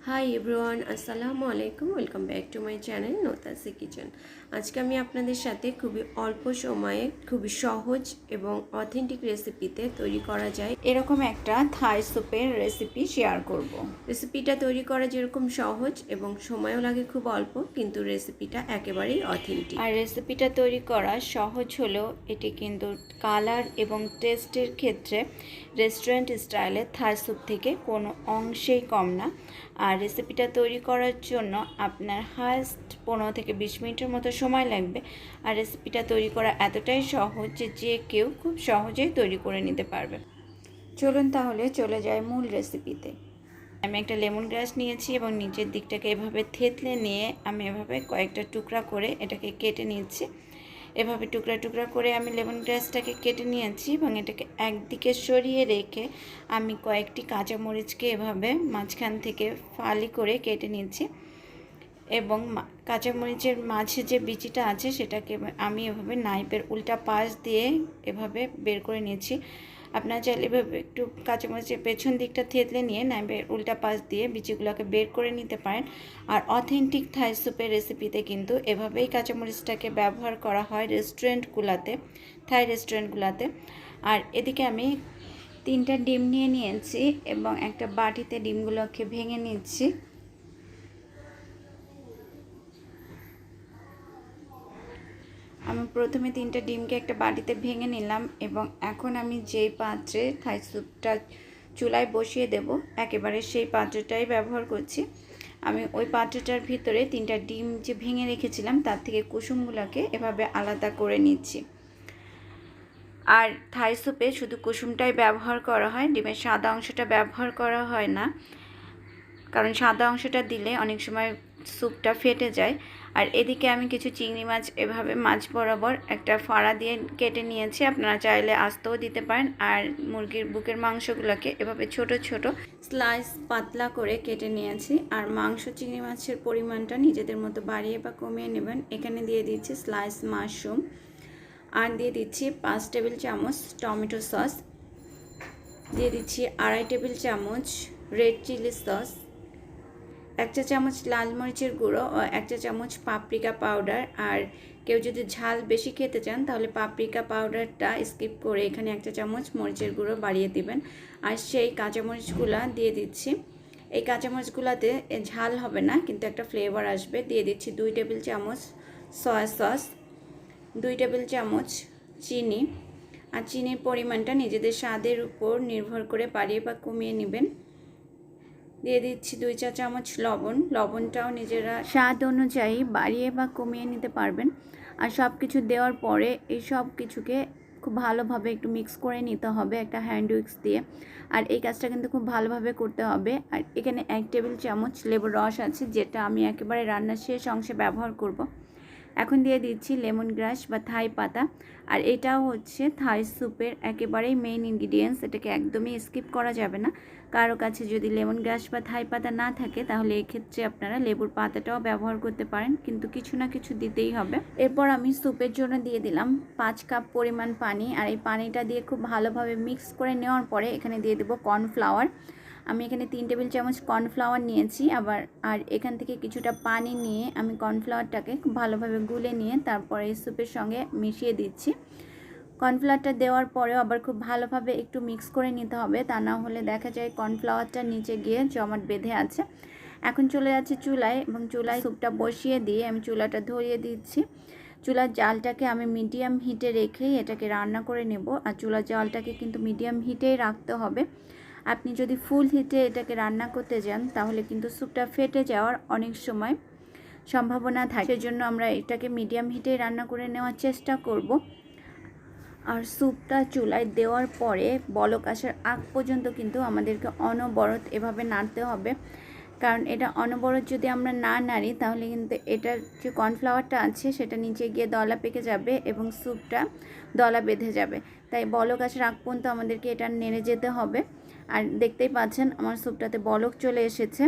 High everyone, আসসালামু আলাইকুম। Welcome back to my channel Notasi Kitchen. আজকে আমি আপনাদের সাথে খুবই অল্প সময়ে খুবই সহজ এবং অথেন্টিক রেসিপিতে তৈরি করা যায় এরকম একটা থাই স্যুপের রেসিপি শেয়ার করব। রেসিপিটা তৈরি করা যেরকম সহজ এবং সময়ও লাগে খুব অল্প, কিন্তু রেসিপিটা একেবারেই অথেন্টিক। আর রেসিপিটা তৈরি করা সহজ হলেও এটি কিন্তু কালার এবং টেস্টের ক্ষেত্রে রেস্টুরেন্ট স্টাইলের থাই স্যুপ থেকে কোনো অংশেই কম না। আর রেসিপিটা তৈরি করার জন্য আপনার হায়েস্ট 15 থেকে 20 মিনিটের মতো সময় লাগবে। আর রেসিপিটা তৈরি করা এতটাই সহজ যে কেউ খুব সহজেই তৈরি করে নিতে পারবে। চলুন তাহলে চলে যাই মূল রেসিপিতে। আমি একটা লেমন গ্রাস নিয়েছি এবং নিচের দিকটাকে এভাবে থেতলে নিয়ে আমি এভাবে কয়েকটা টুকরা করে এটাকে কেটে নিয়েছি। এভাবে টুকরা টুকরা করে আমি লেমন গ্রাসটাকে কেটে নিয়েছি এবং এটাকে একদিকে সরিয়ে রেখে আমি কয়েকটি কাঁচামরিচকে এভাবে মাঝখান থেকে ফালি করে কেটে নিয়েছি এবং কাঁচামরিচের মাঝে যে বিচিটা আছে সেটাকে আমি এভাবে নাইফের উল্টা পাশ দিয়ে এভাবে বের করে নিয়েছি। আপনারা চাইলে এভাবে একটু কাঁচামরিচের পেছন দিকটা থেতলে নিয়ে নাইফের উল্টা পাশ দিয়ে বিচিগুলোকে বের করে নিতে পারেন। আর অথেন্টিক থাই স্যুপের রেসিপিতে কিন্তু এভাবেই কাঁচামরিচটাকে ব্যবহার করা হয় রেস্টুরেন্টগুলোতে, থাই রেস্টুরেন্টগুলোতে। আর এদিকে আমি 3টা ডিম নিয়ে নিয়েছি এবং একটা বাটিতে ডিমগুলোকে ভেঙে নিচ্ছি। আমি প্রথমে 3টা ডিমকে একটা বাটিতে ভেঙে নিলাম এবং এখন আমি যেই পাত্রে থাই স্যুপটা চুলায় বসিয়ে দেব একেবারে সেই পাত্রটাই ব্যবহার করছি। আমি ওই পাত্রটার ভিতরে 3টা ডিম যে ভেঙে রেখেছিলাম তার থেকে কুসুমগুলোকে এভাবে আলাদা করে নিচ্ছি। আর থাই স্যুপে শুধু কুসুমটাই ব্যবহার করা হয়, ডিমের সাদা অংশটা ব্যবহার করা হয় না, কারণ সাদা অংশটা দিলে অনেক সময় স্যুপটা ফেটে যায়। আর এদিকে আমি কিছু চিংড়ি মাছ এভাবে মাছ বরাবর একটা ফাড়া দিয়ে কেটে নিয়েছি, আপনারা চাইলে আস্তেও দিতে পারেন। আর মুরগির বুকের মাংসগুলোকে এভাবে ছোট ছোট স্লাইস পাতলা করে কেটে নিয়েছি। আর মাংস চিংড়ি মাছের পরিমাণটা নিজেদের মতো বাড়িয়ে বা কমিয়ে নেবেন। এখানে দিয়ে দিচ্ছি স্লাইস মাশরুম, আর দিয়ে দিচ্ছি 5 টেবিল চামচ টমেটো সস, দিয়ে দিচ্ছি 2.5 টেবিল চামচ রেড চিলি সস, 1 চা চামচ লাল মরিচের গুঁড়ো ও 1 চা চামচ পাপরিকা পাউডার। আর কেউ যদি ঝাল বেশি খেতে চান তাহলে পাপরিকা পাউডারটা স্কিপ করে এখানে 1 চা চামচ মরিচের গুঁড়ো বাড়িয়ে দিবেন। আর সেই কাঁচামরিচগুলো দিয়ে দিচ্ছি। এই কাঁচামরিচগুলোতে ঝাল হবে না, কিন্তু একটা ফ্লেভার আসবে। দিয়ে দিচ্ছি 2 টেবিল চামচ সয়া সস, 2 টেবিল চামচ চিনি। আর চিনির পরিমাণটা নিজেদের স্বাদের উপর নির্ভর করে বাড়িয়ে বা কমিয়ে নেবেন। দিয়ে দিচ্ছি 2 চা চামচ লবণ, লবণটাও নিজেরা স্বাদ অনুযায়ী বাড়িয়ে বা কমিয়ে নিতে পারবেন। আর সব কিছু দেওয়ার পরে এই সব কিছুকে খুব ভালোভাবে একটু মিক্স করে নিতে হবে একটা হ্যান্ড উইক্স দিয়ে। আর এই কাজটা কিন্তু খুব ভালোভাবে করতে হবে। আর এখানে 1 টেবিল চামচ লেবুর রস আছে, যেটা আমি একেবারে রান্নার শেষ অংশে ব্যবহার করব। এখন দিয়ে দিচ্ছি লেমন গ্রাস বা থাই পাতা। আর এটাও হচ্ছে থাই স্যুপের একেবারেই মেইন ইনগ্রিডিয়েন্টস, এটাকে একদমই স্কিপ করা যাবে না। কারো কাছে যদি লেমন গ্রাস বা থাই পাতা না থাকে তাহলে এক্ষেত্রে আপনারা লেবুর পাতাটাও ব্যবহার করতে পারেন, কিন্তু কিছু না কিছু দিতেই হবে। এরপর আমি স্যুপের জন্য দিয়ে দিলাম 5 কাপ পরিমাণ পানি। আর এই পানিটা দিয়ে খুব ভালোভাবে মিক্স করে নেওয়ার পরে এখানে দিয়ে দেবো কর্নফ্লাওয়ার। আমি এখানে 3 টেবিল চামচ কর্নফ্লাওয়ার নিয়েছি। আর এখান থেকে কিছুটা পানি নিয়ে আমি কর্নফ্লাওয়ারটাকে খুব ভালোভাবে গুলে নিয়ে তারপরে এই স্যুপের সঙ্গে মিশিয়ে দিচ্ছি। কর্নফ্লাওয়ারটা দেওয়ার পরেও আবার খুব ভালোভাবে একটু মিক্স করে নিতে হবে, তা না হলে দেখা যায় কর্নফ্লাওয়ারটা নিচে গিয়ে জমাট বেঁধে আছে। এখন চলে যাচ্ছে চুলায় এবং চুলায় স্যুপটা বসিয়ে দিয়ে আমি চুলাটা ধরিয়ে দিচ্ছি। চুলার জালটাকে আমি মিডিয়াম হিটে রেখেই এটাকে রান্না করে নেব। আর চুলার জালটাকে কিন্তু মিডিয়াম হিটেই রাখতে হবে। আপনি যদি ফুল হিটে এটাকে রান্না করতে যান তাহলে কিন্তু স্যুপটা ফেটে যাওয়ার অনেক সময় সম্ভাবনা থাকে, সেজন্য আমরা এটাকে মিডিয়াম হিটেই রান্না করে নেওয়ার চেষ্টা করব। আর স্যুপটা চুলায় দেওয়ার পরে বলক আসার আগ পর্যন্ত কিন্তু আমাদেরকে অনবরত এভাবে নাড়তে হবে, কারণ এটা অনবরত যদি আমরা না নাড়ি তাহলে কিন্তু এটার যে কর্নফ্লাওয়ারটা আছে সেটা নিচে গিয়ে দলা পেকে যাবে এবং স্যুপটা দলা বেঁধে যাবে। তাই বলক আসার আগ পর্যন্ত আমাদেরকে এটা নেড়ে যেতে হবে। আর দেখতেই পাচ্ছেন আমার স্যুপটাতে বলক চলে এসেছে।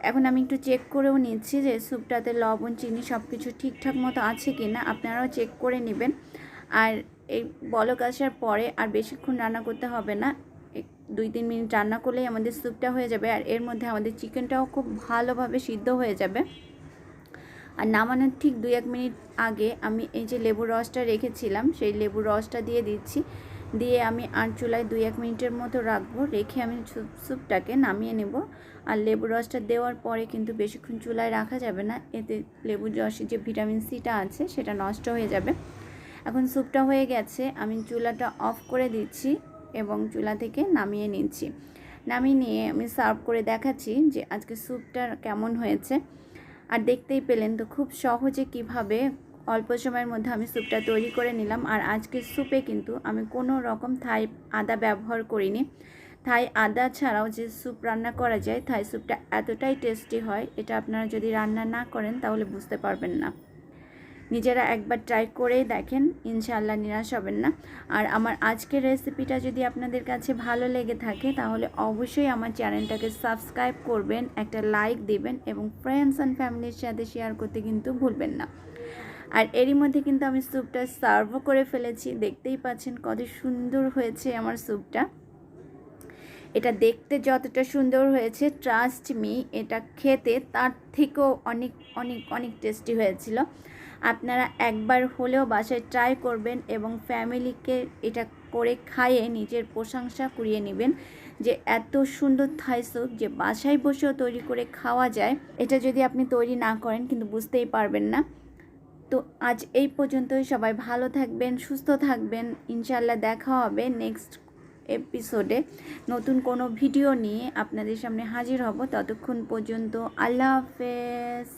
এখন আমি একটু চেক করেও নিচ্ছি যে স্যুপটাতে লবণ চিনি সব কিছু ঠিকঠাক মতো আছে কি না, আপনারাও চেক করে নেবেন। আর এই বলক আসার পরে আর বেশিক্ষণ রান্না করতে হবে না, 2-3 মিনিট রান্না করলেই আমাদের স্যুপটা হয়ে যাবে। আর এর মধ্যে আমাদের চিকেনটাও খুব ভালোভাবে সিদ্ধ হয়ে যাবে। আর নামানোর ঠিক 2-1 মিনিট আগে আমি এই যে লেবুর রসটা রেখেছিলাম সেই লেবুর রসটা দিয়ে দিচ্ছি। দিয়ে আমি আর চুলায় 2-1 মিনিটের মতো রাখবো, রেখে আমি স্যুপটাকে নামিয়ে নেব। আর লেবুর রসটা দেওয়ার পরে কিন্তু বেশিক্ষণ চুলায় রাখা যাবে না, এতে লেবুর রসে যে ভিটামিন সিটা আছে সেটা নষ্ট হয়ে যাবে। এখন স্যুপটা হয়ে গেছে, আমি চুলাটা অফ করে দিচ্ছি এবং চুলা থেকে নামিয়ে নিচ্ছি। নামিয়ে নিয়ে আমি সার্ভ করে দেখাচ্ছি যে আজকে স্যুপটা কেমন হয়েছে। আর দেখতেই পেলেন তো খুব সহজে কিভাবে অল্প সময়ের মধ্যে আমি স্যুপটা তৈরি করে নিলাম। আর আজকের স্যুপে কিন্তু আমি কোনো রকম থাই আদা ব্যবহার করিনি। থাই আদা ছাড়াও যে স্যুপ রান্না করা যায়, থাই স্যুপটা এতটাই টেস্টি হয়, এটা আপনারা যদি রান্না না করেন তাহলে বুঝতে পারবেন না। নিজেরা একবার ট্রাই করেই দেখেন, ইনশাআল্লাহ নিরাশ হবেন না। আর আমার আজকের রেসিপিটা যদি আপনাদের কাছে ভালো লেগে থাকে তাহলে অবশ্যই আমার চ্যানেলটাকে সাবস্ক্রাইব করবেন, একটা লাইক দিবেন এবং ফ্রেন্ডস অ্যান্ড ফ্যামিলির সাথে শেয়ার করতে কিন্তু ভুলবেন না। আর এরই মধ্যে কিন্তু আমি স্যুপটা সার্ভও করে ফেলেছি, দেখতেই পাচ্ছেন কত সুন্দর হয়েছে আমার স্যুপটা। এটা দেখতে যতটা সুন্দর হয়েছে, ট্রাস্ট মি এটা খেতে তার থেকেও অনেক অনেক অনেক টেস্টি হয়েছিল। আপনারা একবার হলেও বাসায় ট্রাই করবেন এবং ফ্যামিলিকে এটা করে খাইয়ে নিজের প্রশংসা কুড়িয়ে নেবেন যে এত সুন্দর থাই স্যুপ যে বাসায় বসেও তৈরি করে খাওয়া যায়। এটা যদি আপনি তৈরি না করেন কিন্তু বুঝতেই পারবেন না। তো আজ এই পর্যন্তই, সবাই ভালো থাকবেন, সুস্থ থাকবেন। ইনশাআল্লাহ দেখা হবে নেক্সট এপিসোডে নতুন কোনো ভিডিও নিয়ে আপনাদের সামনে হাজির হব। ততক্ষণ পর্যন্ত আল্লাহ হাফেজ।